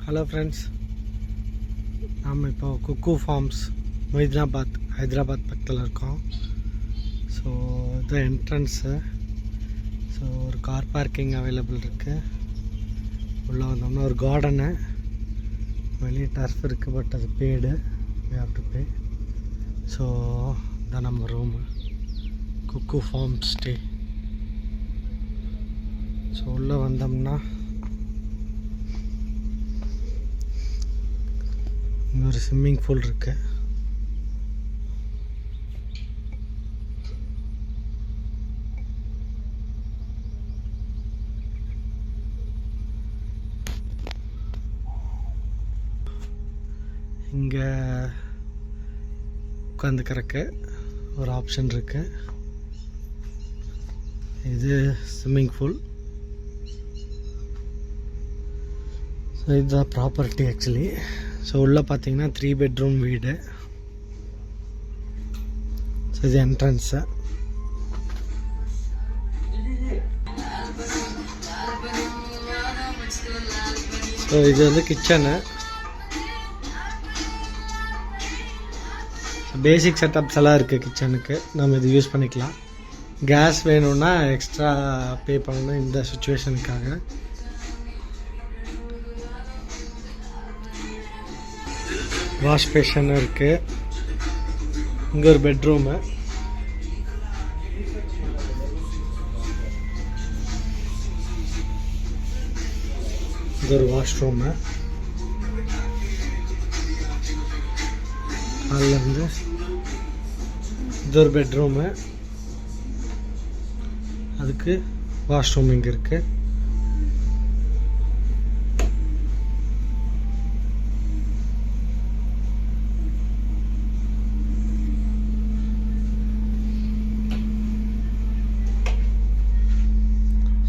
Hello friends, நாம் இப்போ குக்கு forms மொய்தீனாபாத் Hyderabad பக்கத்தில் இருக்கோம். ஸோ இது என்ட்ரன்ஸு. ஸோ ஒரு கார் பார்க்கிங் அவைலபிள் இருக்குது. உள்ளே வந்தோம்னா ஒரு கார்டனு, வெளியே டர்ஃப் இருக்குது, பட் அது paid, we have to pay. So இதான் நம்ம room, cuckoo farm stay. So உள்ளே வந்தோம்னா இங்கே ஒரு ஸ்விம்மிங் பூல் இருக்கு. இங்கே உட்காந்துக்கிறக்கு ஒரு ஆப்ஷன் இருக்கு. இது ஸ்விம்மிங் பூல். ஸோ இதுதான் ப்ராப்பர்ட்டி ஆக்சுவலி. ஸோ உள்ளே பார்த்தீங்கன்னா 3 பெட்ரூம் வீடு. ஸோ இது என்ட்ரன்ஸு. ஸோ இது வந்து கிச்சனு. பேசிக் செட்டப்ஸ் எல்லாம் இருக்குது கிச்சனுக்கு, நம்ம இது யூஸ் பண்ணிக்கலாம். கேஸ் வேணும்னா எக்ஸ்ட்ரா பே பண்ணணும் இந்த சுச்சுவேஷனுக்காக. வாஷ் பேஷன் இருக்குது. இங்கே ஒரு பெட்ரூமு. இது ஒரு வாஷ்ரூமு. அதுலேருந்து இது ஒரு பெட்ரூமு, அதுக்கு வாஷ்ரூம் இங்கே இருக்குது.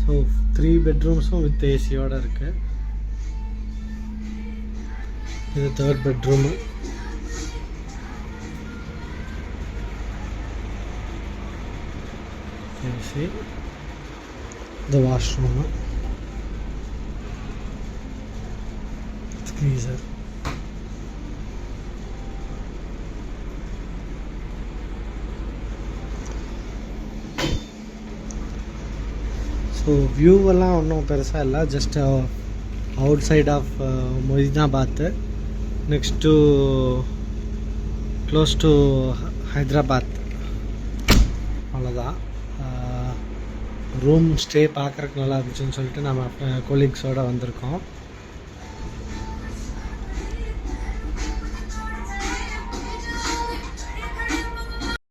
ஸோ 3 பெட்ரூம்ஸும் வித் ஏசியோடு இருக்குது. இது 3rd பெட்ரூமு. ஏசி. இது வாஷ்ரூமு, ஃப்ரீசர். ஸோ வியூவெல்லாம் ஒன்றும் பெருசாக இல்லை, just outside of Moidinabad, next to close to Hyderabad, அவ்வளோதான். ரூம் ஸ்டே பார்க்குறதுக்கு நல்லா இருந்துச்சுன்னு சொல்லிட்டு நம்ம கொலீக்ஸோடு வந்திருக்கோம்.